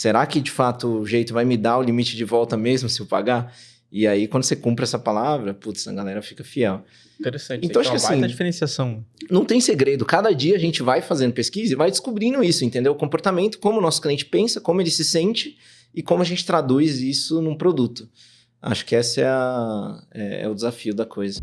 Será que, de fato, o jeito vai me dar o limite de volta mesmo se eu pagar? E aí, quando você cumpre essa palavra, putz, a galera fica fiel. Interessante. Então, acho que uma baita assim, diferenciação. não tem segredo. Cada dia a gente vai fazendo pesquisa e vai descobrindo isso, entendeu? O comportamento, como o nosso cliente pensa, como ele se sente e como a gente traduz isso num produto. Acho que esse é o desafio da coisa.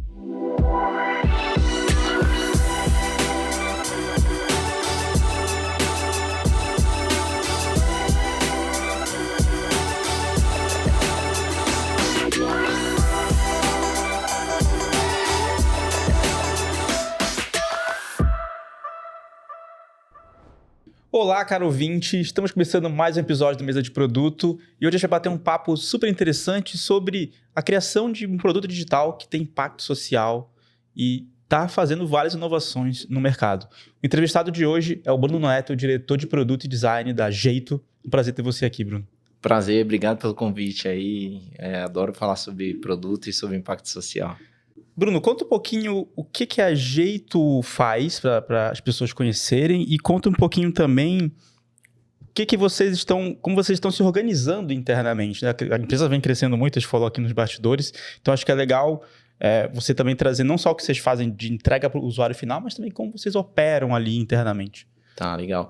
Olá, caro ouvinte, estamos começando mais um episódio do Mesa de Produto e hoje a gente vai bater um papo super interessante sobre a criação de um produto digital que tem impacto social e está fazendo várias inovações no mercado. O entrevistado de hoje é o Bruno Neto, diretor de Produto e Design da Jeito. Um prazer ter você aqui, Bruno. Prazer, obrigado pelo convite aí. Adoro falar sobre produto e sobre impacto social. Bruno, conta um pouquinho o que a Jeito faz para as pessoas conhecerem e conta um pouquinho também como vocês estão se organizando internamente, né? A empresa vem crescendo muito, a gente falou aqui nos bastidores, então acho que é legal você também trazer não só o que vocês fazem de entrega para o usuário final, mas também como vocês operam ali internamente. Tá, legal.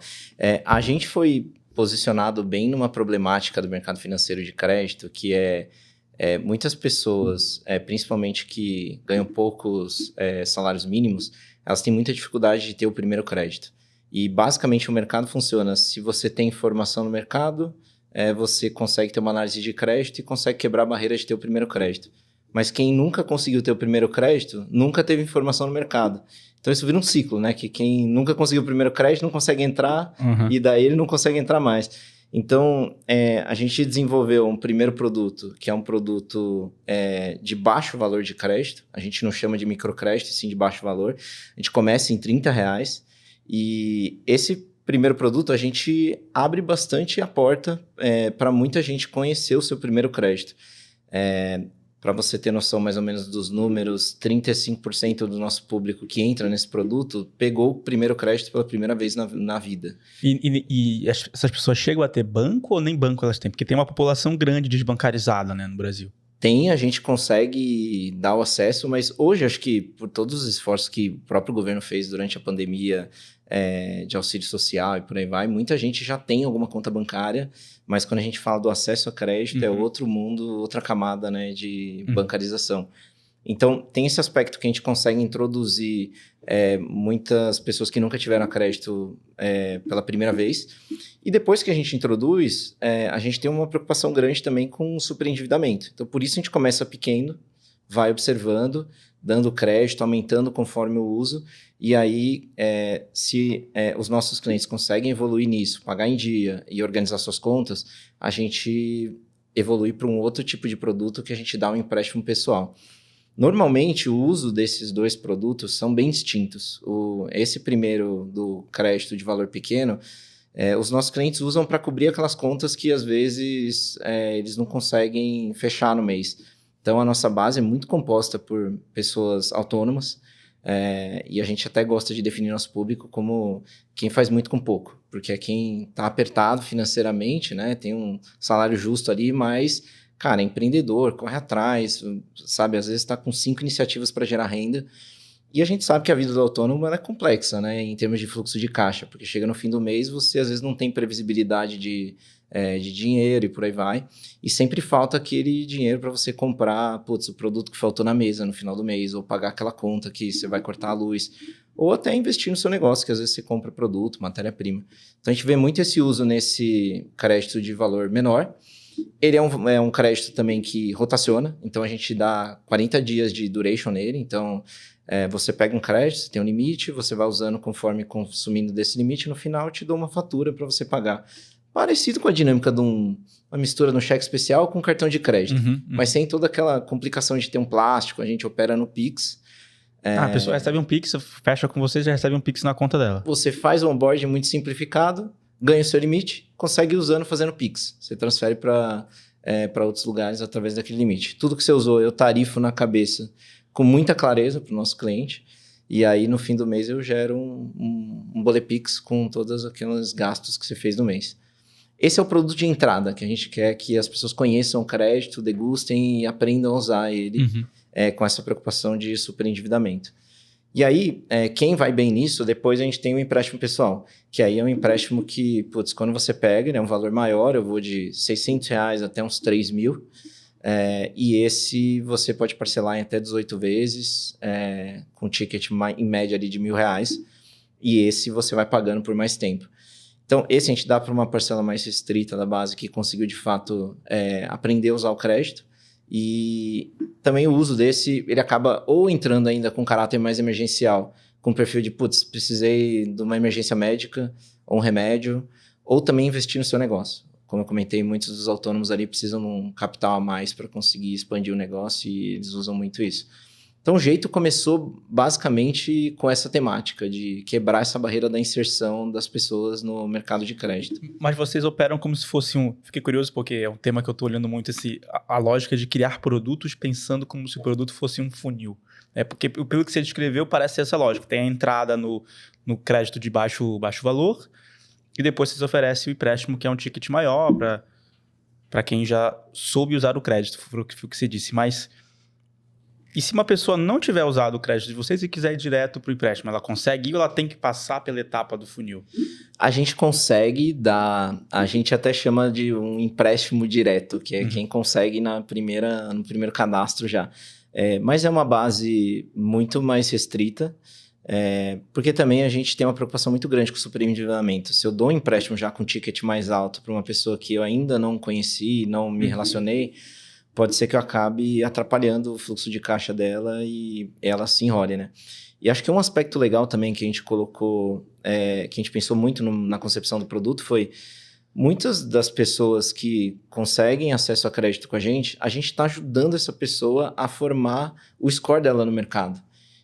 A gente foi posicionado bem numa problemática do mercado financeiro de crédito, que muitas pessoas, principalmente que ganham poucos salários mínimos, elas têm muita dificuldade de ter o primeiro crédito. E basicamente o mercado funciona, se você tem informação no mercado, você consegue ter uma análise de crédito e consegue quebrar a barreira de ter o primeiro crédito. Mas quem nunca conseguiu ter o primeiro crédito, nunca teve informação no mercado. Então isso vira um ciclo, né? Que quem nunca conseguiu o primeiro crédito não consegue entrar, e daí ele não consegue entrar mais. Então, a gente desenvolveu um primeiro produto, que é um produto de baixo valor de crédito. A gente não chama de microcrédito, sim de baixo valor. A gente começa em R$30. E esse primeiro produto, a gente abre bastante a porta para muita gente conhecer o seu primeiro crédito. Para você ter noção mais ou menos dos números, 35% do nosso público que entra nesse produto pegou o primeiro crédito pela primeira vez na vida. E essas pessoas chegam a ter banco ou nem banco elas têm? Porque tem uma população grande desbancarizada, né, no Brasil. A gente consegue dar o acesso, mas hoje acho que por todos os esforços que o próprio governo fez durante a pandemia de auxílio social e por aí vai, muita gente já tem alguma conta bancária, mas quando a gente fala do acesso a crédito é outro mundo, outra camada, né, de bancarização. Então, tem esse aspecto que a gente consegue introduzir muitas pessoas que nunca tiveram crédito pela primeira vez. E depois que a gente introduz, a gente tem uma preocupação grande também com o superendividamento. Então, por isso a gente começa pequeno, vai observando, dando crédito, aumentando conforme o uso. E aí, se os nossos clientes conseguem evoluir nisso, pagar em dia e organizar suas contas, a gente evolui para um outro tipo de produto que a gente dá um empréstimo pessoal. Normalmente, o uso desses dois produtos são bem distintos. Esse primeiro, do crédito de valor pequeno, os nossos clientes usam para cobrir aquelas contas que, às vezes, eles não conseguem fechar no mês. Então, a nossa base é muito composta por pessoas autônomas, e a gente até gosta de definir nosso público como quem faz muito com pouco, porque é quem está apertado financeiramente, né? Tem um salário justo ali, mas... Cara, é empreendedor, corre atrás, sabe? Às vezes está com 5 iniciativas para gerar renda. E a gente sabe que a vida do autônomo ela é complexa, né? Em termos de fluxo de caixa, porque chega no fim do mês, você às vezes não tem previsibilidade de dinheiro e por aí vai. E sempre falta aquele dinheiro para você comprar, o produto que faltou na mesa no final do mês, ou pagar aquela conta que você vai cortar a luz, ou até investir no seu negócio, que às vezes você compra produto, matéria-prima. Então a gente vê muito esse uso nesse crédito de valor menor. Ele é um crédito também que rotaciona, então a gente dá 40 dias de duration nele, então você pega um crédito, você tem um limite, você vai usando conforme consumindo desse limite, no final te dou uma fatura para você pagar. Parecido com a dinâmica de uma mistura no cheque especial com cartão de crédito, mas sem toda aquela complicação de ter um plástico, a gente opera no Pix. A pessoa recebe um Pix, fecha com você e já recebe um Pix na conta dela. Você faz um onboard muito simplificado, ganha o seu limite, consegue ir usando fazendo Pix. Você transfere para outros lugares através daquele limite. Tudo que você usou, eu tarifo na cabeça com muita clareza para o nosso cliente. E aí, no fim do mês, eu gero um bolet Pix com todos aqueles gastos que você fez no mês. Esse é o produto de entrada, que a gente quer que as pessoas conheçam o crédito, degustem e aprendam a usar ele com essa preocupação de superendividamento. E aí, quem vai bem nisso, depois a gente tem o empréstimo pessoal, que aí é um empréstimo que, putz, quando você pega, ele é um valor maior, eu vou de R$600 até uns 3 mil, e esse você pode parcelar em até 18 vezes, com ticket em média ali de R$1.000, e esse você vai pagando por mais tempo. Então, esse a gente dá para uma parcela mais restrita da base que conseguiu, de fato, aprender a usar o crédito. E também o uso desse, ele acaba ou entrando ainda com caráter mais emergencial, com perfil de, putz, precisei de uma emergência médica ou um remédio, ou também investir no seu negócio. Como eu comentei, muitos dos autônomos ali precisam de um capital a mais para conseguir expandir o negócio e eles usam muito isso. Então, o jeito começou basicamente com essa temática de quebrar essa barreira da inserção das pessoas no mercado de crédito. Mas vocês operam como se fosse um... Fiquei curioso porque é um tema que eu estou olhando muito, a lógica de criar produtos pensando como se o produto fosse um funil. Porque pelo que você descreveu, parece essa lógica. Tem a entrada no crédito de baixo valor e depois vocês oferecem o empréstimo, que é um ticket maior para quem já soube usar o crédito, foi o que você disse. Mas... E se uma pessoa não tiver usado o crédito de vocês e quiser ir direto para o empréstimo, ela consegue ir ou ela tem que passar pela etapa do funil? A gente consegue dar... A gente até chama de um empréstimo direto, que é quem consegue no primeiro cadastro já. Mas é uma base muito mais restrita, porque também a gente tem uma preocupação muito grande com o superendividamento. Se eu dou um empréstimo já com ticket mais alto para uma pessoa que eu ainda não conheci, não me relacionei, pode ser que eu acabe atrapalhando o fluxo de caixa dela e ela se enrole, né? E acho que um aspecto legal também que a gente colocou, que a gente pensou muito na concepção do produto foi muitas das pessoas que conseguem acesso a crédito com a gente está ajudando essa pessoa a formar o score dela no mercado.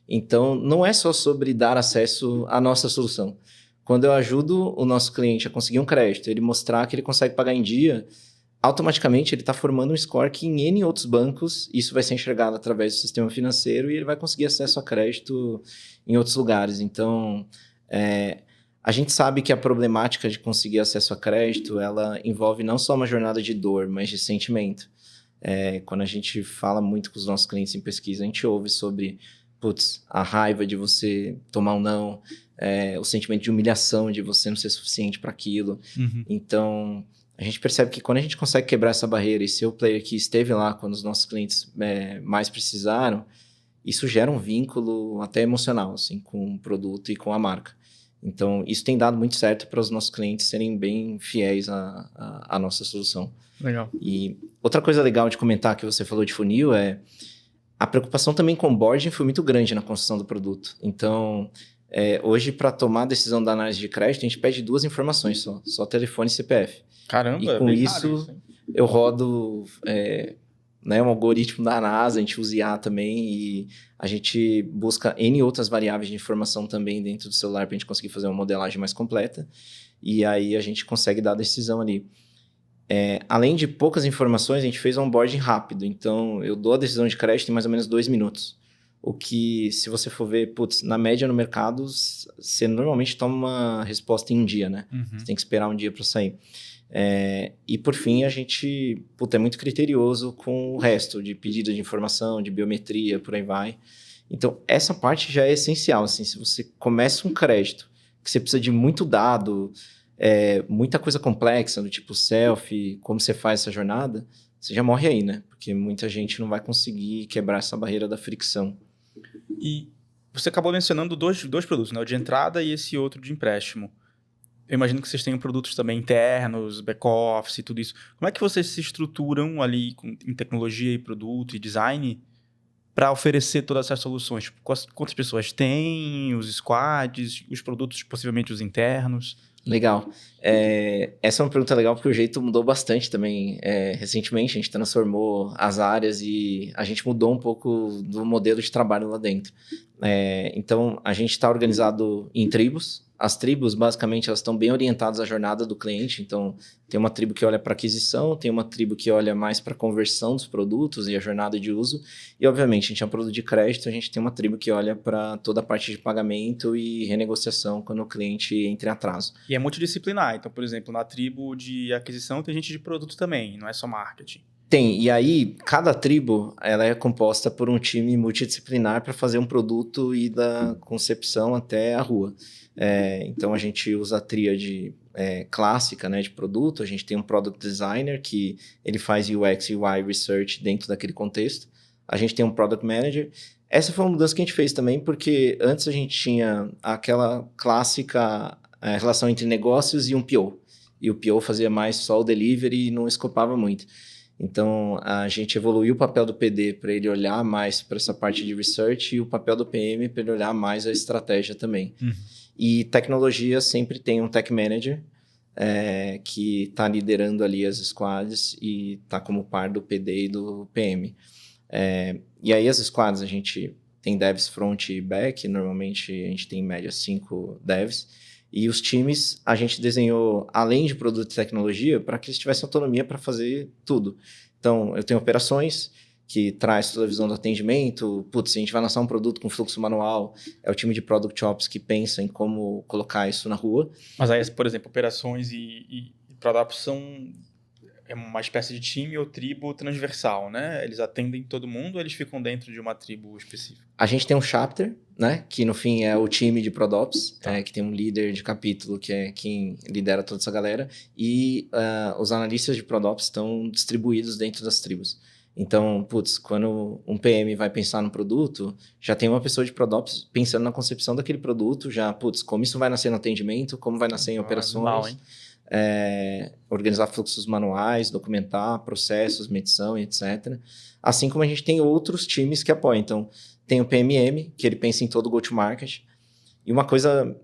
Então, não é só sobre dar acesso à nossa solução. Quando eu ajudo o nosso cliente a conseguir um crédito, ele mostrar que ele consegue pagar em dia, automaticamente ele está formando um score que em N outros bancos, isso vai ser enxergado através do sistema financeiro e ele vai conseguir acesso a crédito em outros lugares. Então, a gente sabe que a problemática de conseguir acesso a crédito, ela envolve não só uma jornada de dor, mas de sentimento. Quando a gente fala muito com os nossos clientes em pesquisa, a gente ouve sobre, putz, a raiva de você tomar um não, o sentimento de humilhação de você não ser suficiente para aquilo. Então... A gente percebe que quando a gente consegue quebrar essa barreira e ser o player que esteve lá quando os nossos clientes mais precisaram, isso gera um vínculo até emocional, assim, com o produto e com a marca. Então, isso tem dado muito certo para os nossos clientes serem bem fiéis à nossa solução. Legal. E outra coisa legal de comentar que você falou de funil a preocupação também com onboarding foi muito grande na construção do produto. Então... hoje, para tomar a decisão da análise de crédito, a gente pede 2 informações só telefone e CPF. Caramba, e com isso, eu rodo um algoritmo da NASA, a gente usa IA também, e a gente busca N outras variáveis de informação também dentro do celular para a gente conseguir fazer uma modelagem mais completa, e aí a gente consegue dar a decisão ali. Além de poucas informações, a gente fez um onboarding rápido, então eu dou a decisão de crédito em mais ou menos 2 minutos. O que, se você for ver, na média no mercado, você normalmente toma uma resposta em um dia, né? Você tem que esperar um dia para sair. E, por fim, a gente é muito criterioso com o resto de pedido de informação, de biometria, por aí vai. Então, essa parte já é essencial. Assim, se você começa um crédito, que você precisa de muito dado, muita coisa complexa, do tipo selfie, como você faz essa jornada, você já morre aí, né? Porque muita gente não vai conseguir quebrar essa barreira da fricção. E você acabou mencionando dois produtos, né? O de entrada e esse outro de empréstimo. Eu imagino que vocês tenham produtos também internos, back-office e tudo isso. Como é que vocês se estruturam ali em tecnologia e produto e design para oferecer todas essas soluções? Tipo, quantas pessoas têm, os squads, os produtos, possivelmente os internos? Legal. Essa é uma pergunta legal porque o jeito mudou bastante também. Recentemente a gente transformou as áreas e a gente mudou um pouco do modelo de trabalho lá dentro. Então a gente está organizado em tribos. as tribos, basicamente, elas estão bem orientadas à jornada do cliente. Então, tem uma tribo que olha para aquisição, tem uma tribo que olha mais para conversão dos produtos e a jornada de uso. E, obviamente, a gente é um produto de crédito, a gente tem uma tribo que olha para toda a parte de pagamento e renegociação quando o cliente entra em atraso. E é multidisciplinar. Então, por exemplo, na tribo de aquisição tem gente de produto também, não é só marketing. Tem, e aí cada tribo ela é composta por um time multidisciplinar para fazer um produto e da concepção até a rua. Então a gente usa a tríade clássica, né, de produto, a gente tem um Product Designer que ele faz UX e UI Research dentro daquele contexto, a gente tem um Product Manager. Essa foi uma mudança que a gente fez também, porque antes a gente tinha aquela clássica relação entre negócios e um PO, e o PO fazia mais só o delivery e não escopava muito. Então, a gente evoluiu o papel do PD para ele olhar mais para essa parte de research e o papel do PM para ele olhar mais a estratégia também. E tecnologia sempre tem um tech manager que está liderando ali as squads e está como par do PD e do PM. E aí as squads a gente tem devs front e back, normalmente a gente tem em média 5 devs. E os times, a gente desenhou, além de produto e tecnologia, para que eles tivessem autonomia para fazer tudo. Então, eu tenho operações, que traz toda a visão do atendimento. Putz, a gente vai lançar um produto com fluxo manual, é o time de Product Ops que pensa em como colocar isso na rua. Mas aí, por exemplo, operações e Product são uma espécie de time ou tribo transversal, né? Eles atendem todo mundo ou eles ficam dentro de uma tribo específica? A gente tem um chapter, né? Que no fim é o time de ProdOps, que tem um líder de capítulo, que é quem lidera toda essa galera. E os analistas de ProdOps estão distribuídos dentro das tribos. Então, putz, quando um PM vai pensar no produto, já tem uma pessoa de ProdOps pensando na concepção daquele produto, já, putz, como isso vai nascer no atendimento, como vai nascer em operações. Mal, hein? Organizar fluxos manuais, documentar processos, medição e etc. Assim como a gente tem outros times que apoiam. Então, tem o PMM, que ele pensa em todo o go-to-market. E uma coisa,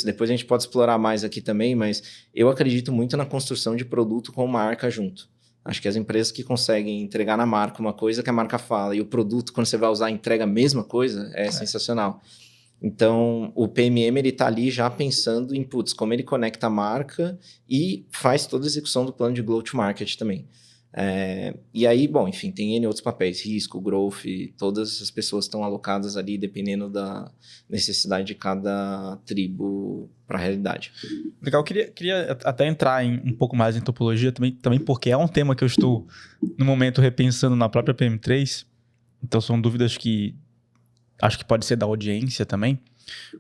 depois a gente pode explorar mais aqui também, mas eu acredito muito na construção de produto com marca junto. Acho que as empresas que conseguem entregar na marca uma coisa que a marca fala e o produto, quando você vai usar, entrega a mesma coisa, é sensacional. Então, o PMM, ele está ali já pensando em, como ele conecta a marca e faz toda a execução do plano de go-to-market também. E aí, bom, enfim, tem N outros papéis, risco, growth, todas essas pessoas estão alocadas ali dependendo da necessidade de cada tribo para a realidade. Legal, eu queria até entrar um pouco mais em topologia também porque é um tema que eu estou, no momento, repensando na própria PM3, então são dúvidas que acho que pode ser da audiência também.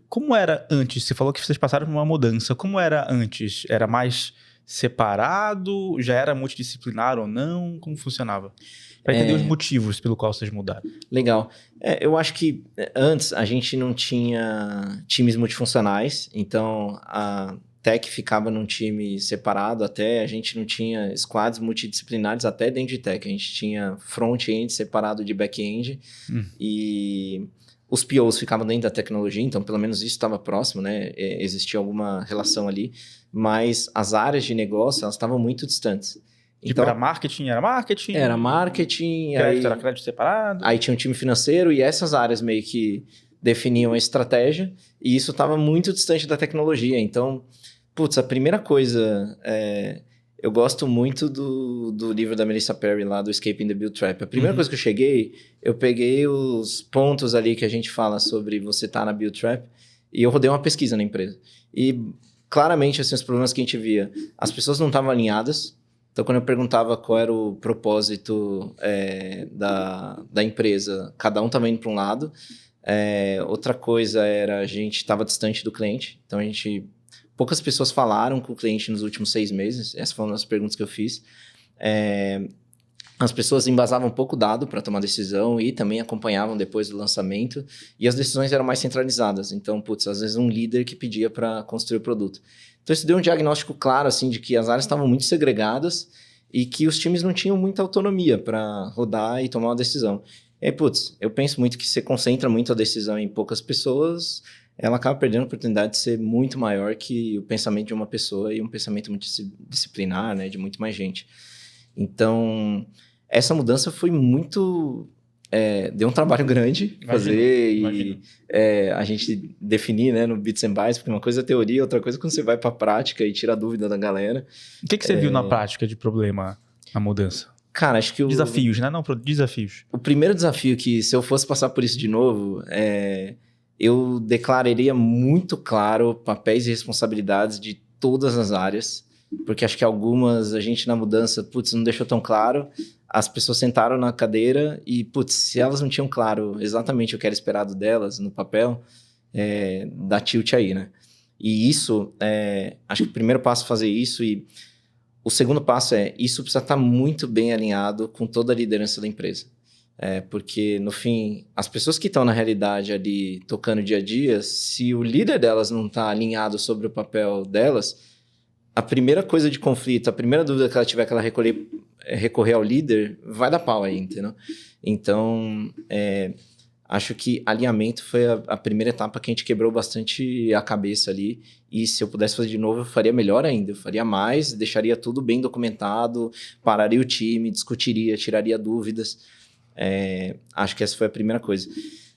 Como era antes? Você falou que vocês passaram por uma mudança. Como era antes? Era mais separado? Já era multidisciplinar ou não? Como funcionava? Para entender os motivos pelo qual vocês mudaram. Legal. Eu acho que antes a gente não tinha times multifuncionais, então a tech ficava num time separado até, a gente não tinha squads multidisciplinares até dentro de tech, a gente tinha front-end separado de back-end e os POs ficavam dentro da tecnologia, então pelo menos isso estava próximo, né? Existia alguma relação ali, mas as áreas de negócio, elas estavam muito distantes. Então, era marketing? Era marketing. Crédito era crédito separado? Aí tinha um time financeiro e essas áreas meio que definiam a estratégia e isso estava muito distante da tecnologia. Então, a primeira coisa... eu gosto muito do livro da Melissa Perry lá, do Escaping the Build Trap. A primeira coisa que eu peguei os pontos ali que a gente fala sobre você estar na Build Trap e eu rodei uma pesquisa na empresa. E claramente, assim, os problemas que a gente via, as pessoas não estavam alinhadas. Então, quando eu perguntava qual era o propósito da empresa, cada um estava indo para um lado. Outra coisa era a gente estava distante do cliente. Então, poucas pessoas falaram com o cliente nos últimos 6 meses. Essa foi uma das perguntas que eu fiz. As pessoas embasavam pouco dado para tomar decisão e também acompanhavam depois do lançamento. E as decisões eram mais centralizadas. Então, às vezes um líder que pedia para construir o produto. Então, isso deu um diagnóstico claro, assim, de que as áreas estavam muito segregadas e que os times não tinham muita autonomia para rodar e tomar uma decisão. E aí, eu penso muito que você concentra muito a decisão em poucas pessoas, ela acaba perdendo a oportunidade de ser muito maior que o pensamento de uma pessoa e um pensamento multidisciplinar, né, de muito mais gente. Então, essa mudança foi muito deu um trabalho grande fazer Imagino. a gente definir, né, no Bits and Bytes, porque uma coisa é teoria, outra coisa é quando você vai para a prática e tira a dúvida da galera. O que você viu na prática de problema na mudança? Cara, acho que Desafios, né? Não, desafios. o primeiro desafio que, se eu fosse passar por isso de novo, eu declararia muito claro papéis e responsabilidades de todas as áreas, porque acho que algumas a gente na mudança, putz, não deixou tão claro, as pessoas sentaram na cadeira e, putz, se elas não tinham claro exatamente o que era esperado delas no papel, dá tilt aí, né? E isso, acho que o primeiro passo é fazer isso e o segundo passo isso precisa estar muito bem alinhado com toda a liderança da empresa. Porque, no fim, as pessoas que estão na realidade ali, tocando dia a dia, se o líder delas não está alinhado sobre o papel delas, a primeira coisa de conflito, a primeira dúvida que ela tiver que ela recorrer ao líder, vai dar pau aí, entendeu? Então, acho que alinhamento foi a primeira etapa que a gente quebrou bastante a cabeça ali. E se eu pudesse fazer de novo, eu faria melhor ainda. Eu faria mais, deixaria tudo bem documentado, pararia o time, discutiria, tiraria dúvidas. Acho que essa foi a primeira coisa.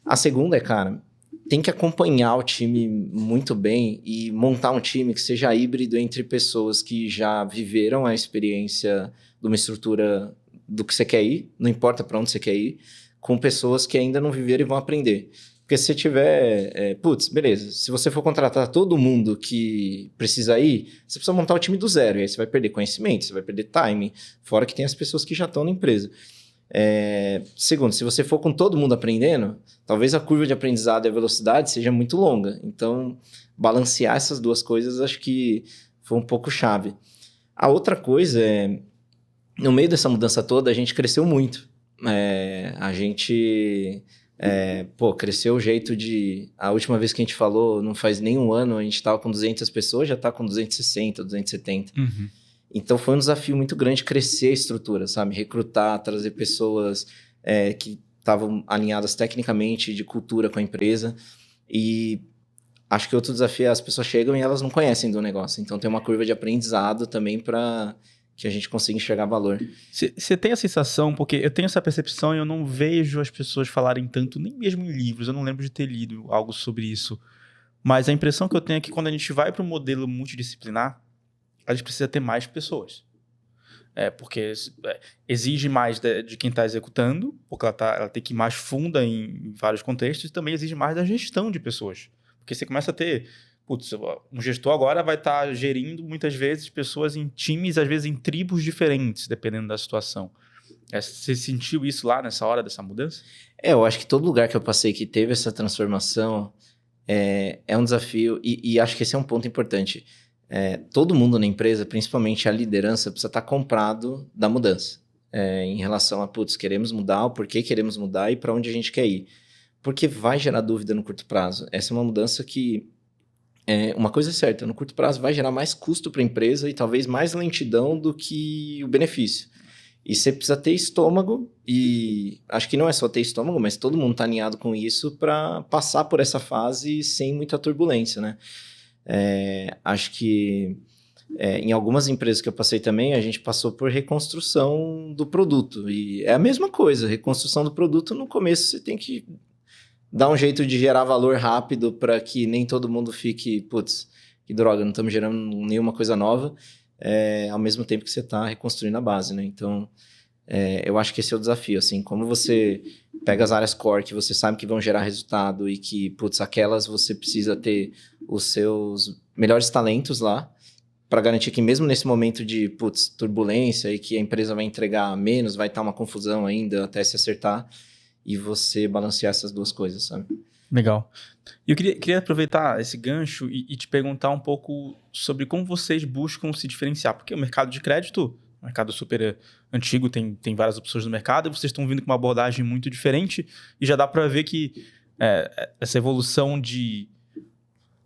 A segunda cara, tem que acompanhar o time muito bem e montar um time que seja híbrido entre pessoas que já viveram a experiência de uma estrutura do que você quer ir, não importa para onde você quer ir, com pessoas que ainda não viveram e vão aprender. Porque se você tiver... beleza. Se você for contratar todo mundo que precisa ir, você precisa montar o time do zero. E aí você vai perder conhecimento, você vai perder time. Fora que tem as pessoas que já estão na empresa. Segundo, se você for com todo mundo aprendendo, talvez a curva de aprendizado e a velocidade seja muito longa. Então, balancear essas duas coisas acho que foi um pouco chave. A outra coisa no meio dessa mudança toda, a gente cresceu muito. A gente cresceu o jeito de... A última vez que a gente falou, não faz nem um ano, a gente estava com 200 pessoas, já está com 260, 270. Uhum. Então foi um desafio muito grande crescer a estrutura, sabe? Recrutar, trazer pessoas que estavam alinhadas tecnicamente, de cultura com a empresa. E acho que outro desafio é as pessoas chegam e elas não conhecem do negócio. Então tem uma curva de aprendizado também para que a gente consiga enxergar valor. Você tem a sensação, porque eu tenho essa percepção e eu não vejo as pessoas falarem tanto, nem mesmo em livros, eu não lembro de ter lido algo sobre isso. Mas a impressão que eu tenho é que quando a gente vai para um modelo multidisciplinar, a gente precisa ter mais pessoas. Porque exige mais de quem está executando, porque ela tem que ir mais funda em vários contextos, e também exige mais da gestão de pessoas. Porque você começa a ter... um gestor agora vai estar gerindo muitas vezes pessoas em times, às vezes em tribos diferentes, dependendo da situação. Você sentiu isso lá nessa hora dessa mudança? Eu acho que todo lugar que eu passei que teve essa transformação é um desafio, e acho que esse é um ponto importante. Todo mundo na empresa, principalmente a liderança, precisa estar comprado da mudança. Em relação a, queremos mudar, o porquê queremos mudar e para onde a gente quer ir. Porque vai gerar dúvida no curto prazo. Essa é uma mudança que... uma coisa é certa, no curto prazo vai gerar mais custo para a empresa e talvez mais lentidão do que o benefício. E você precisa ter estômago, e acho que não é só ter estômago, mas todo mundo está alinhado com isso para passar por essa fase sem muita turbulência, né? Acho que em algumas empresas que eu passei também, a gente passou por reconstrução do produto. E é a mesma coisa, reconstrução do produto, no começo você tem que dar um jeito de gerar valor rápido para que nem todo mundo fique, que droga, não estamos gerando nenhuma coisa nova, ao mesmo tempo que você está reconstruindo a base, né? Então, eu acho que esse é o desafio, assim, como você pega as áreas core que você sabe que vão gerar resultado e que, aquelas você precisa ter os seus melhores talentos lá para garantir que mesmo nesse momento de, turbulência e que a empresa vai entregar menos, vai estar uma confusão ainda até se acertar, e você balancear essas duas coisas, sabe? Legal. E eu queria aproveitar esse gancho e te perguntar um pouco sobre como vocês buscam se diferenciar. Porque o mercado de crédito, um mercado super antigo, tem várias opções no mercado, e vocês estão vindo com uma abordagem muito diferente, e já dá para ver que essa evolução de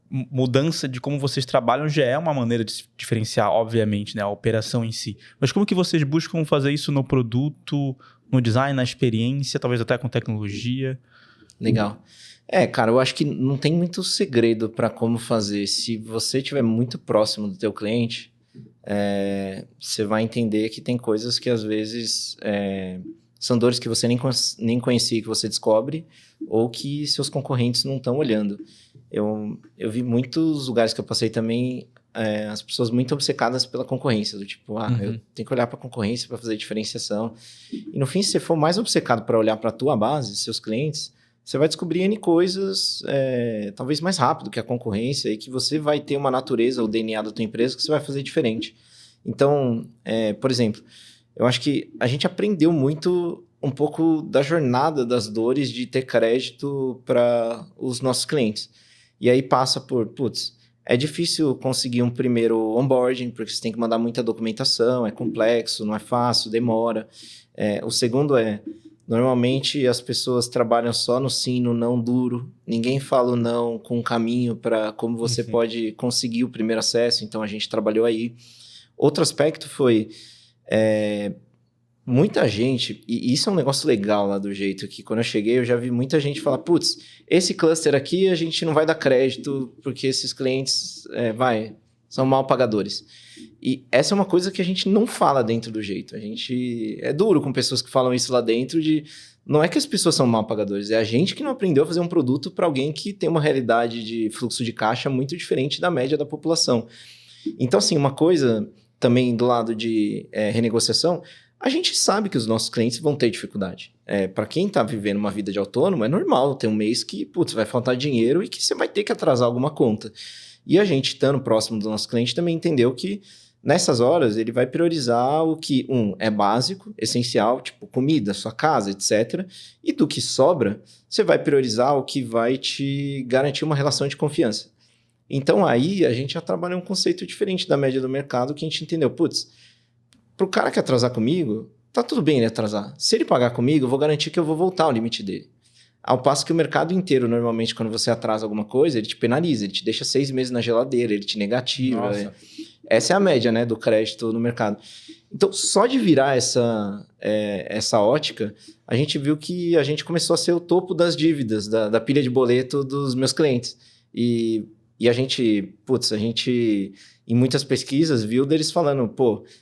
mudança de como vocês trabalham já é uma maneira de se diferenciar, obviamente, né, a operação em si. Mas como que vocês buscam fazer isso no produto, no design, na experiência, talvez até com tecnologia? Legal. Cara, eu acho que não tem muito segredo para como fazer. Se você estiver muito próximo do teu cliente, você vai entender que tem coisas que às vezes são dores que você nem conhecia, que você descobre, ou que seus concorrentes não estão olhando. Eu vi muitos lugares que eu passei também, as pessoas muito obcecadas pela concorrência, do tipo, eu tenho que olhar para a concorrência para fazer diferenciação. E no fim, se você for mais obcecado para olhar para a tua base, seus clientes, você vai descobrir N coisas, talvez mais rápido que a concorrência, e que você vai ter uma natureza, o DNA da tua empresa, que você vai fazer diferente. Então, por exemplo, eu acho que a gente aprendeu muito um pouco da jornada das dores de ter crédito para os nossos clientes. E aí passa por, é difícil conseguir um primeiro onboarding, porque você tem que mandar muita documentação, é complexo, não é fácil, demora. O segundo normalmente as pessoas trabalham só no sim, no não duro. Ninguém fala o não com um caminho para como você pode conseguir o primeiro acesso, então a gente trabalhou aí. Outro aspecto foi muita gente, e isso é um negócio legal lá do jeito que quando eu cheguei eu já vi muita gente falar, esse cluster aqui a gente não vai dar crédito porque esses clientes são mal pagadores. E essa é uma coisa que a gente não fala dentro do jeito. A gente é duro com pessoas que falam isso lá dentro não é que as pessoas são mal pagadores, é a gente que não aprendeu a fazer um produto para alguém que tem uma realidade de fluxo de caixa muito diferente da média da população. Então, assim, uma coisa também do lado de renegociação, a gente sabe que os nossos clientes vão ter dificuldade. Para quem está vivendo uma vida de autônomo, é normal ter um mês que, vai faltar dinheiro e que você vai ter que atrasar alguma conta. E a gente, estando próximo do nosso cliente, também entendeu que nessas horas ele vai priorizar o que, é básico, essencial, tipo comida, sua casa, etc. E do que sobra, você vai priorizar o que vai te garantir uma relação de confiança. Então aí a gente já trabalha um conceito diferente da média do mercado, que a gente entendeu, pro cara que atrasar comigo, tá tudo bem ele atrasar. Se ele pagar comigo, eu vou garantir que eu vou voltar ao limite dele. Ao passo que o mercado inteiro, normalmente, quando você atrasa alguma coisa, ele te penaliza, ele te deixa 6 meses na geladeira, ele te negativa. Nossa. Essa é a média, né, do crédito no mercado. Então, só de virar essa ótica, a gente viu que a gente começou a ser o topo das dívidas, da pilha de boleto dos meus clientes. E a gente, em muitas pesquisas, viu deles falando,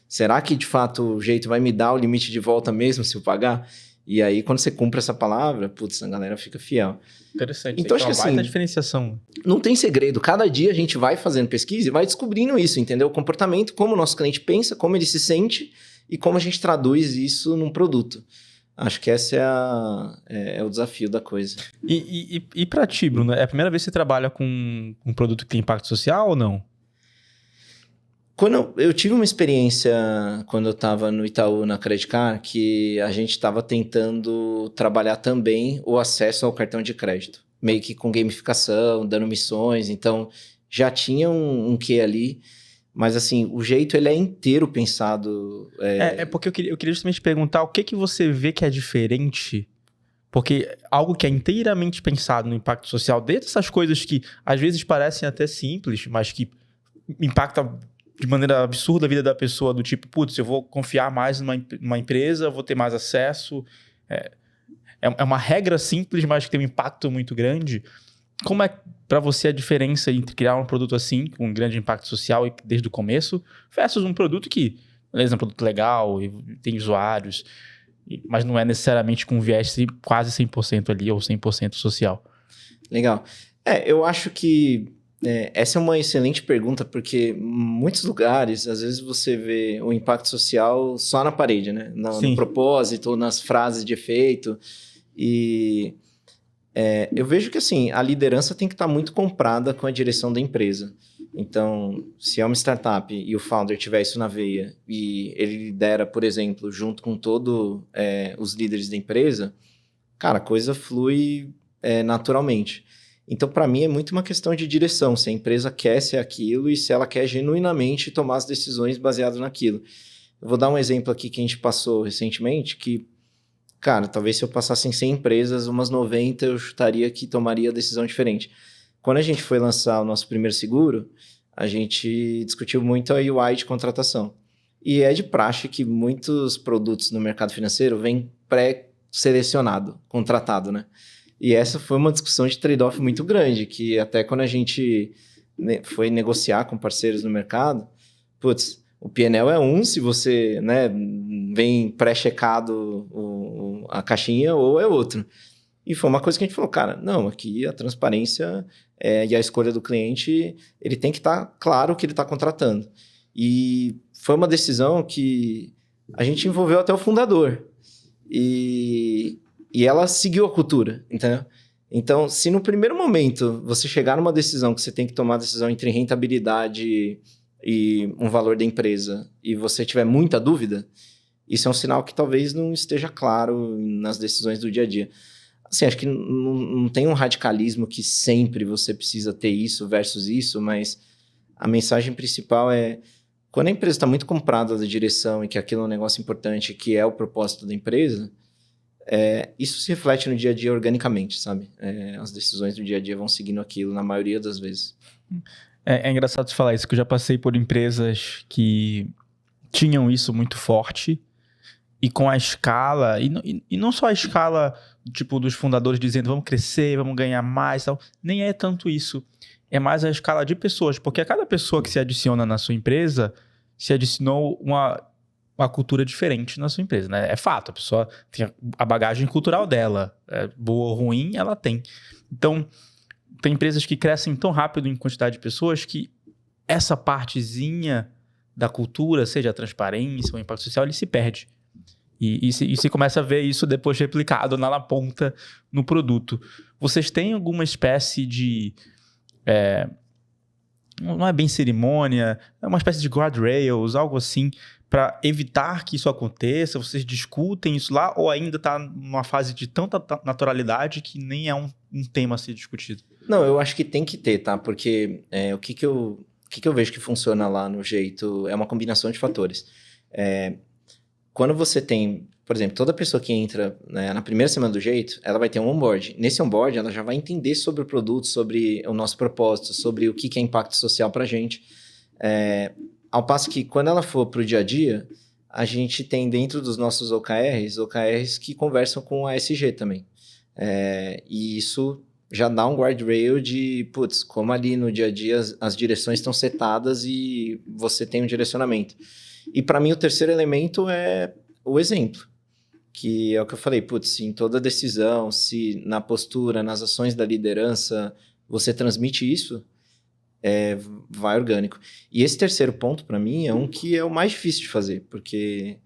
será que de fato o jeito vai me dar o limite de volta mesmo se eu pagar? E aí, quando você cumpre essa palavra, a galera fica fiel. Interessante. Então, acho que assim, diferenciação. Não tem segredo. Cada dia a gente vai fazendo pesquisa e vai descobrindo isso, entendeu? O comportamento, como o nosso cliente pensa, como ele se sente e como a gente traduz isso num produto. Acho que esse é o desafio da coisa. E para ti, Bruno, é a primeira vez que você trabalha com um produto que tem impacto social ou não? Quando eu tive uma experiência quando eu estava no Itaú, na Credit Card, que a gente estava tentando trabalhar também o acesso ao cartão de crédito. Meio que com gamificação, dando missões. Então, já tinha um quê ali. Mas, assim, o jeito ele é inteiro pensado. Porque eu queria justamente perguntar o que você vê que é diferente. Porque algo que é inteiramente pensado no impacto social, desde essas coisas que às vezes parecem até simples, mas que impactam de maneira absurda a vida da pessoa, do tipo, eu vou confiar mais numa empresa, vou ter mais acesso. É uma regra simples, mas que tem um impacto muito grande. Como é para você a diferença entre criar um produto assim, com um grande impacto social desde o começo, versus um produto que, beleza, é um produto legal, e tem usuários, mas não é necessariamente com viés quase 100% ali, ou 100% social? Legal. Eu acho que essa é uma excelente pergunta, porque em muitos lugares, às vezes você vê o impacto social só na parede, né? No propósito, ou nas frases de efeito. E eu vejo que assim, a liderança tem que estar muito comprada com a direção da empresa. Então, se é uma startup e o founder tiver isso na veia e ele lidera, por exemplo, junto com todos os líderes da empresa, cara, a coisa flui naturalmente. Então, para mim, é muito uma questão de direção. Se a empresa quer ser aquilo e se ela quer genuinamente tomar as decisões baseadas naquilo. Eu vou dar um exemplo aqui que a gente passou recentemente, que, cara, talvez se eu passasse em 100 empresas, umas 90 eu chutaria que tomaria decisão diferente. Quando a gente foi lançar o nosso primeiro seguro, a gente discutiu muito a UI de contratação. E é de praxe que muitos produtos no mercado financeiro vêm pré-selecionado, contratado, né? E essa foi uma discussão de trade-off muito grande, que até quando a gente foi negociar com parceiros no mercado, o PNL é se você vem pré-checado a caixinha ou é outro. E foi uma coisa que a gente falou, cara, não, aqui a transparência e a escolha do cliente, ele tem que estar claro o que ele está contratando. E foi uma decisão que a gente envolveu até o fundador. E ela seguiu a cultura, entendeu? Então, se no primeiro momento você chegar numa decisão que você tem que tomar a decisão entre rentabilidade e um valor da empresa e você tiver muita dúvida, isso é um sinal que talvez não esteja claro nas decisões do dia a dia. Assim, acho que não tem um radicalismo que sempre você precisa ter isso versus isso, mas a mensagem principal é quando a empresa está muito comprada da direção e que aquilo é um negócio importante, que é o propósito da empresa, isso se reflete no dia a dia organicamente, sabe? As decisões do dia a dia vão seguindo aquilo na maioria das vezes. É engraçado você falar isso, que eu já passei por empresas que tinham isso muito forte e com a escala, e não só a escala tipo dos fundadores dizendo vamos crescer, vamos ganhar mais, tal, nem é tanto isso. É mais a escala de pessoas, porque a cada pessoa que se adiciona na sua empresa, se adicionou uma cultura diferente na sua empresa, né? É fato, a pessoa tem a bagagem cultural dela, boa ou ruim, ela tem. Então, tem empresas que crescem tão rápido em quantidade de pessoas que essa partezinha da cultura, seja a transparência ou o impacto social, ele se perde. E se começa a ver isso depois replicado lá na ponta no produto. Vocês têm alguma espécie de... não é bem cerimônia, é uma espécie de guardrails, algo assim, para evitar que isso aconteça? Vocês discutem isso lá ou ainda está numa fase de tanta naturalidade que nem é um tema a ser discutido? Não, eu acho que tem que ter, tá? Porque o que eu vejo que funciona lá no Jeito é uma combinação de fatores. Quando você tem, por exemplo, toda pessoa que entra, né, na primeira semana do Jeito, ela vai ter um onboard. Nesse onboard, ela já vai entender sobre o produto, sobre o nosso propósito, sobre o que é impacto social para a gente. Ao passo que, quando ela for para o dia a dia, a gente tem dentro dos nossos OKRs que conversam com a ESG também. E isso já dá um guardrail de, putz, como ali no dia a dia as direções estão setadas e você tem um direcionamento. E para mim o terceiro elemento é o exemplo, que é o que eu falei, putz, em toda decisão, se na postura, nas ações da liderança, você transmite isso, vai orgânico. E esse terceiro ponto, para mim, é um que é o mais difícil de fazer, porque,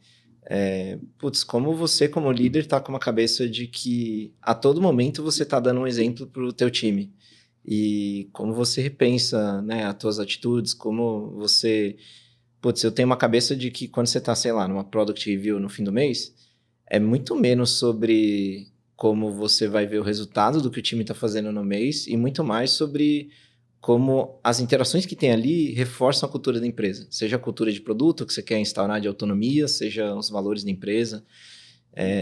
como você, como líder, tá com uma cabeça de que a todo momento você tá dando um exemplo pro teu time. E como você repensa, né, as tuas atitudes, como você... Putz, eu tenho uma cabeça de que quando você tá, sei lá, numa product review no fim do mês, é muito menos sobre como você vai ver o resultado do que o time tá fazendo no mês e muito mais sobre como as interações que tem ali reforçam a cultura da empresa. Seja a cultura de produto que você quer instaurar de autonomia, seja os valores da empresa.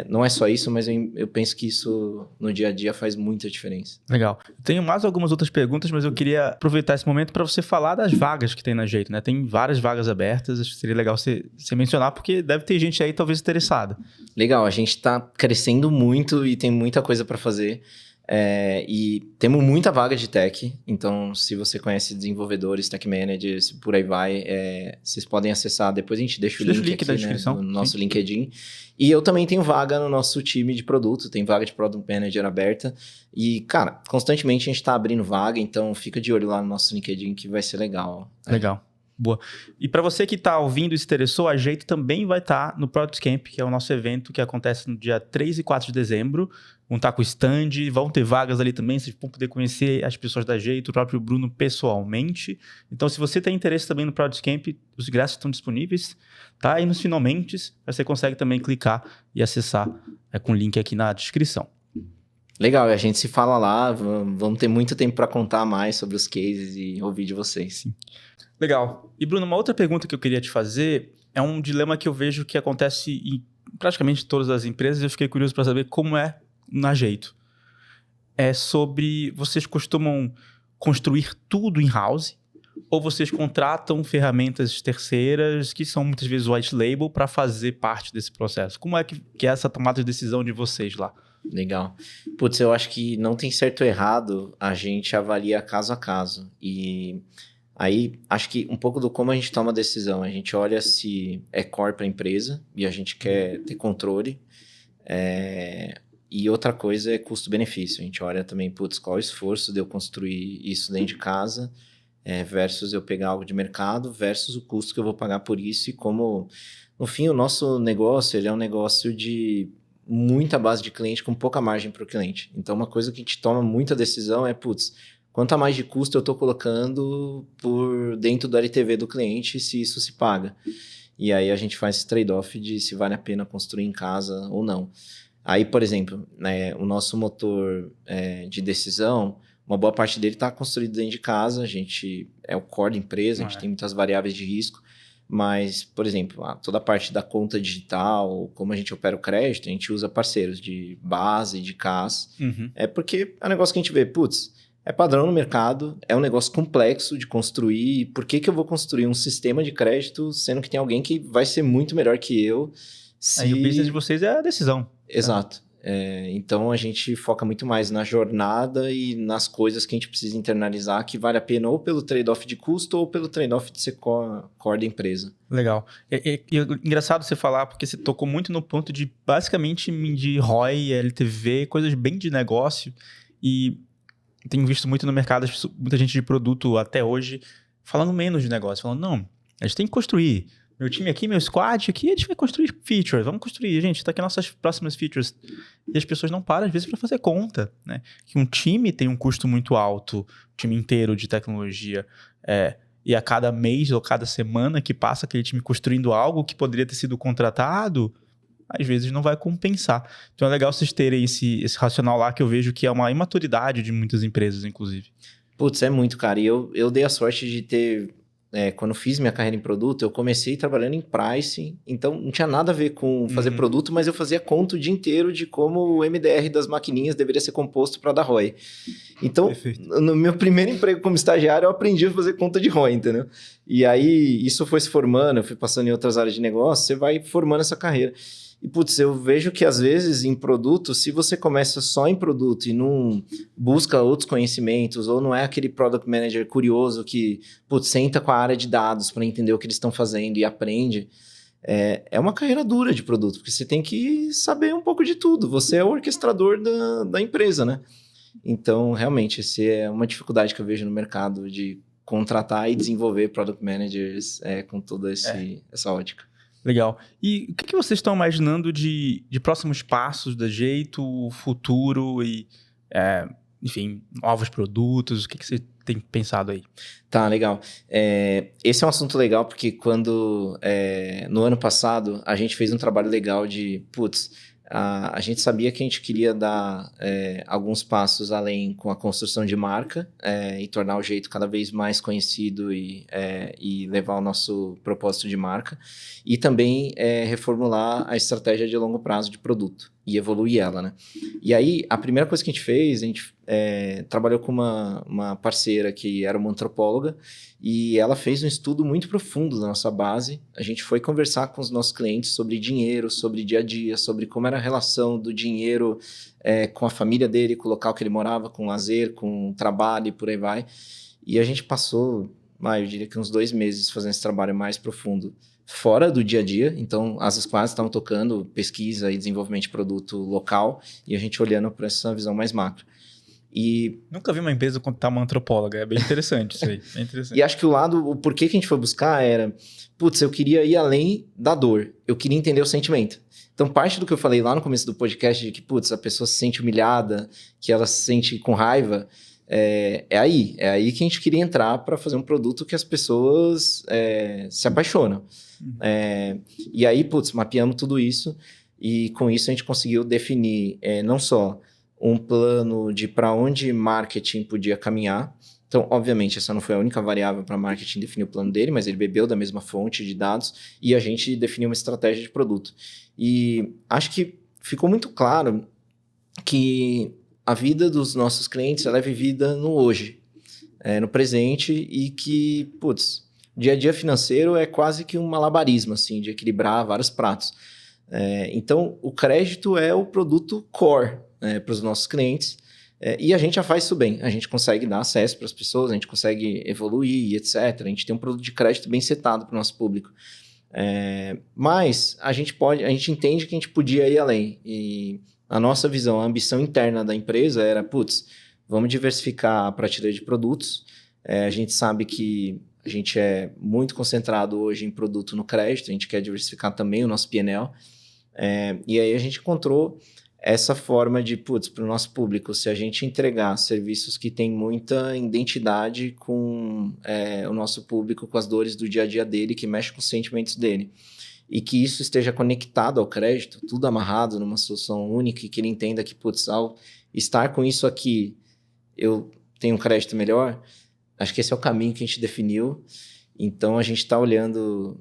Não é só isso, mas eu penso que isso no dia a dia faz muita diferença. Legal. Tenho mais algumas outras perguntas, mas eu queria aproveitar esse momento para você falar das vagas que tem na Jeito, né? Tem várias vagas abertas, acho que seria legal você mencionar, porque deve ter gente aí talvez interessada. Legal, a gente está crescendo muito e tem muita coisa para fazer. E temos muita vaga de tech, então se você conhece desenvolvedores, tech managers, por aí vai, vocês podem acessar, depois a gente deixa o link aqui, da descrição, no nosso sim. LinkedIn. E eu também tenho vaga no nosso time de produto, tem vaga de Product Manager aberta. E, cara, constantemente a gente está abrindo vaga, então fica de olho lá no nosso LinkedIn que vai ser legal. Legal. Boa. E para você que está ouvindo e se interessou, a Jeito também vai estar no Product Camp, que é o nosso evento que acontece no dia 3 e 4 de dezembro. Vão estar com o stand, vão ter vagas ali também, vocês vão poder conhecer as pessoas da Jeito, o próprio Bruno pessoalmente. Então, se você tem interesse também no Product Camp, os ingressos estão disponíveis, tá? E nos finalmente, você consegue também clicar e acessar com o link aqui na descrição. Legal, e a gente se fala lá, vamos ter muito tempo para contar mais sobre os cases e ouvir de vocês. Sim. Legal. E Bruno, uma outra pergunta que eu queria te fazer é um dilema que eu vejo que acontece em praticamente todas as empresas e eu fiquei curioso para saber como é na Jeito. É sobre vocês costumam construir tudo in-house ou vocês contratam ferramentas terceiras que são muitas vezes white label para fazer parte desse processo? Como é que é essa tomada de decisão de vocês lá? Legal. Putz, eu acho que não tem certo ou errado, a gente avalia caso a caso. E aí, acho que um pouco do como a gente toma a decisão. A gente olha se é core para a empresa e a gente quer ter controle. E outra coisa é custo-benefício. A gente olha também, putz, qual o esforço de eu construir isso dentro de casa, versus eu pegar algo de mercado, versus o custo que eu vou pagar por isso e como, no fim, o nosso negócio, ele é um negócio de muita base de cliente com pouca margem para o cliente. Então, uma coisa que a gente toma muita decisão é, putz, quanto a mais de custo eu estou colocando por dentro do LTV do cliente, se isso se paga. E aí a gente faz esse trade-off de se vale a pena construir em casa ou não. Aí, por exemplo, né, o nosso motor de decisão, uma boa parte dele está construído dentro de casa, a gente é o core da empresa, a gente tem muitas variáveis de risco, mas, por exemplo, toda a parte da conta digital, como a gente opera o crédito, a gente usa parceiros de base, de CAS, porque é um negócio que a gente vê, putz, é padrão no mercado, é um negócio complexo de construir, por que eu vou construir um sistema de crédito, sendo que tem alguém que vai ser muito melhor que eu? Aí o business de vocês é a decisão. Exato. Então a gente foca muito mais na jornada e nas coisas que a gente precisa internalizar que vale a pena ou pelo trade-off de custo ou pelo trade-off de ser core da empresa. Legal. E engraçado você falar, porque você tocou muito no ponto de basicamente medir ROI, LTV, coisas bem de negócio. E tenho visto muito no mercado, muita gente de produto até hoje falando menos de negócio, falando, não, a gente tem que construir. Meu time aqui, meu squad aqui, a gente vai construir features. Vamos construir, gente, tá aqui nossas próximas features. E as pessoas não param, às vezes, para fazer conta, né? Que um time tem um custo muito alto, o time inteiro de tecnologia. E a cada mês ou cada semana que passa aquele time construindo algo que poderia ter sido contratado, às vezes não vai compensar. Então é legal vocês terem esse racional lá, que eu vejo que é uma imaturidade de muitas empresas, inclusive. Putz, é muito, cara. E eu dei a sorte de ter... quando eu fiz minha carreira em produto, eu comecei trabalhando em pricing, então não tinha nada a ver com fazer produto, mas eu fazia conta o dia inteiro de como o MDR das maquininhas deveria ser composto para dar ROI. Então, Perfeito. No meu primeiro emprego como estagiário, eu aprendi a fazer conta de ROI, entendeu? E aí, isso foi se formando, eu fui passando em outras áreas de negócio, você vai formando essa carreira. E, putz, eu vejo que, às vezes, em produto, se você começa só em produto e não busca outros conhecimentos, ou não é aquele product manager curioso que, putz, senta com a área de dados para entender o que eles estão fazendo e aprende, é uma carreira dura de produto, porque você tem que saber um pouco de tudo. Você é o orquestrador da empresa, né? Então, realmente, essa é uma dificuldade que eu vejo no mercado de contratar e desenvolver product managers com toda essa ótica. Legal. E o que vocês estão imaginando de próximos passos da Jeito, futuro e, enfim, novos produtos? O que você tem pensado aí? Tá, legal. Esse é um assunto legal porque quando, no ano passado, a gente fez um trabalho legal de, a gente sabia que a gente queria dar alguns passos além com a construção de marca e tornar o Jeito cada vez mais conhecido e levar o nosso propósito de marca. E também reformular a estratégia de longo prazo de produto e evoluir ela, né? E aí, a primeira coisa que a gente fez, a gente trabalhou com uma parceira que era uma antropóloga e ela fez um estudo muito profundo da nossa base. A gente foi conversar com os nossos clientes sobre dinheiro, sobre dia a dia, sobre como era a relação do dinheiro com a família dele, com o local que ele morava, com o lazer, com o trabalho e por aí vai. E a gente passou, eu diria que uns 2 meses fazendo esse trabalho mais profundo fora do dia a dia. Então, as squads estavam tocando pesquisa e desenvolvimento de produto local e a gente olhando para essa visão mais macro. E nunca vi uma empresa contratar uma antropóloga, é bem interessante isso aí. Bem interessante. E acho que o porquê que a gente foi buscar era, eu queria ir além da dor, eu queria entender o sentimento. Então, parte do que eu falei lá no começo do podcast, de que, a pessoa se sente humilhada, que ela se sente com raiva, é aí que a gente queria entrar para fazer um produto que as pessoas se apaixonam. E aí, mapeamos tudo isso, e com isso a gente conseguiu definir não só um plano de para onde marketing podia caminhar. Então, obviamente, essa não foi a única variável para marketing definir o plano dele, mas ele bebeu da mesma fonte de dados e a gente definiu uma estratégia de produto. E acho que ficou muito claro que a vida dos nossos clientes ela é vivida no hoje, no presente, e que, dia a dia financeiro é quase que um malabarismo, assim, de equilibrar vários pratos. Então, o crédito é o produto core para os nossos clientes, e a gente já faz isso bem. A gente consegue dar acesso para as pessoas, a gente consegue evoluir, etc. A gente tem um produto de crédito bem setado para o nosso público. Mas a gente entende que a gente podia ir além. E a nossa visão, a ambição interna da empresa era, vamos diversificar a prateleira de produtos. A gente sabe que a gente é muito concentrado hoje em produto no crédito, a gente quer diversificar também o nosso P&L. E aí a gente encontrou essa forma de, para o nosso público, se a gente entregar serviços que têm muita identidade com o nosso público, com as dores do dia a dia dele, que mexe com os sentimentos dele, e que isso esteja conectado ao crédito, tudo amarrado numa solução única, e que ele entenda que, ao estar com isso aqui, eu tenho um crédito melhor. Acho que esse é o caminho que a gente definiu. Então, a gente está olhando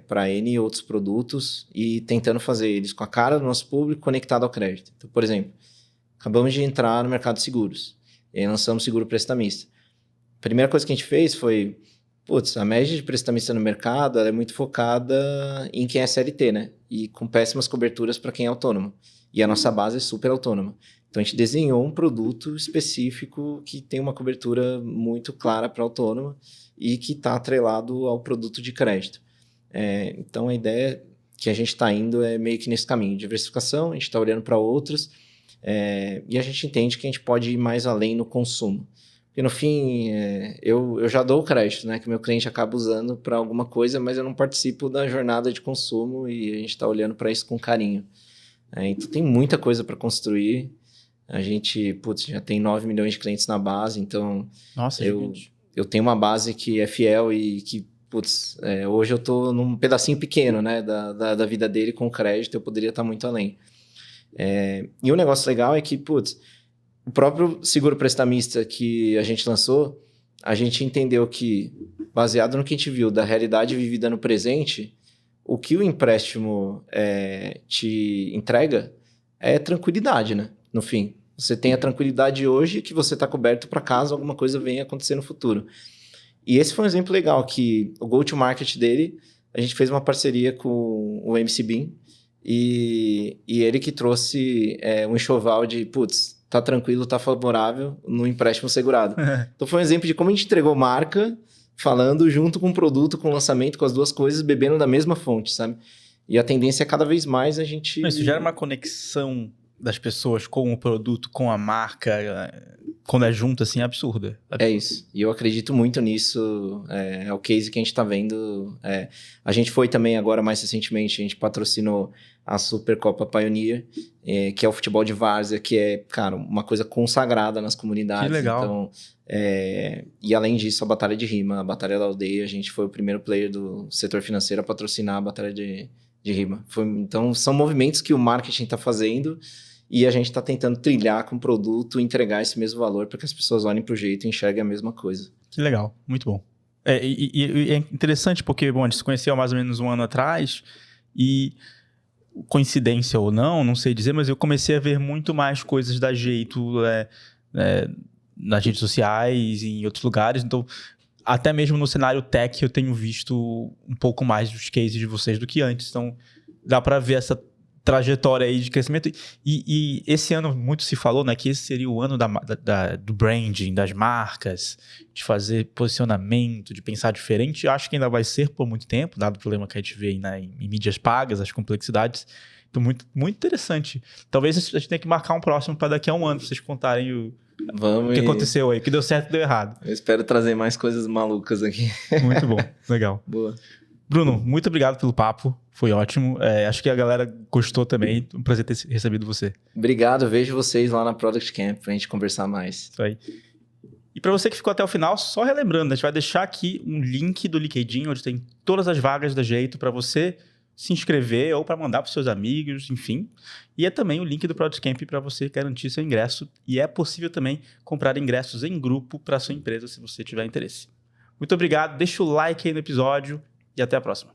para N outros produtos e tentando fazer eles com a cara do nosso público conectado ao crédito. Então, por exemplo, acabamos de entrar no mercado de seguros. E aí lançamos seguro prestamista. A primeira coisa que a gente fez foi, a média de prestamista no mercado ela é muito focada em quem é CLT, né? E com péssimas coberturas para quem é autônomo. E a nossa base é super autônoma. Então, a gente desenhou um produto específico que tem uma cobertura muito clara para autônomo e que está atrelado ao produto de crédito. Então, a ideia que a gente está indo é meio que nesse caminho de diversificação, a gente está olhando para outros e a gente entende que a gente pode ir mais além no consumo. Porque, no fim, eu já dou o crédito, né, que meu cliente acaba usando para alguma coisa, mas eu não participo da jornada de consumo e a gente está olhando para isso com carinho. Então, tem muita coisa para construir. A gente, já tem 9 milhões de clientes na base, então... Nossa, eu tenho uma base que é fiel e que, hoje eu estou num pedacinho pequeno, né, da vida dele com crédito, eu poderia estar muito além. E o negócio legal é que, o próprio seguro prestamista que a gente lançou, a gente entendeu que, baseado no que a gente viu da realidade vivida no presente, o que o empréstimo te entrega é tranquilidade, né, no fim. Você tem a tranquilidade hoje que você está coberto para caso alguma coisa venha acontecer no futuro. E esse foi um exemplo legal, que o go-to-market dele, a gente fez uma parceria com o MC Bean e ele que trouxe um enxoval de, tá tranquilo, tá favorável no empréstimo segurado. Então foi um exemplo de como a gente entregou marca, falando junto com o produto, com o lançamento, com as duas coisas, bebendo da mesma fonte, sabe? E a tendência é cada vez mais a gente... Isso gera uma conexão das pessoas com o produto, com a marca, quando é junto, assim, absurda. É isso. E eu acredito muito nisso. É o case que a gente está vendo. A gente foi também agora, mais recentemente, a gente patrocinou a Supercopa Pioneer, que é o futebol de várzea, que é, cara, uma coisa consagrada nas comunidades. Que legal. Então, e além disso, a Batalha de Rima, a Batalha da Aldeia, a gente foi o primeiro player do setor financeiro a patrocinar a Batalha de Rima. Então, são movimentos que o marketing está fazendo e a gente está tentando trilhar com o produto, entregar esse mesmo valor para que as pessoas olhem para o jeito e enxerguem a mesma coisa. Que legal, muito bom. E é interessante porque, bom, a gente se conheceu há mais ou menos um ano atrás e, coincidência ou não sei dizer, mas eu comecei a ver muito mais coisas da Jeito nas redes sociais e em outros lugares, então... Até mesmo no cenário tech eu tenho visto um pouco mais dos cases de vocês do que antes. Então, dá para ver essa trajetória aí de crescimento. E esse ano muito se falou, né, que esse seria o ano do branding, das marcas, de fazer posicionamento, de pensar diferente. Eu acho que ainda vai ser por muito tempo, dado o problema que a gente vê aí, né, em mídias pagas, as complexidades. Então, muito, muito interessante. Talvez a gente tenha que marcar um próximo para daqui a um ano, para vocês contarem o que aconteceu aí, o que deu certo e deu errado. Eu espero trazer mais coisas malucas aqui. Muito bom, legal. Boa. Bruno, muito obrigado pelo papo, foi ótimo. Acho que a galera gostou também, um prazer ter recebido você. Obrigado, vejo vocês lá na Product Camp pra gente conversar mais. Isso aí. E para você que ficou até o final, só relembrando, a gente vai deixar aqui um link do LinkedIn, onde tem todas as vagas da Jeito para você se inscrever ou para mandar para seus amigos, enfim. E é também o link do Product Camp para você garantir seu ingresso. E é possível também comprar ingressos em grupo para sua empresa, se você tiver interesse. Muito obrigado, deixa o like aí no episódio e até a próxima.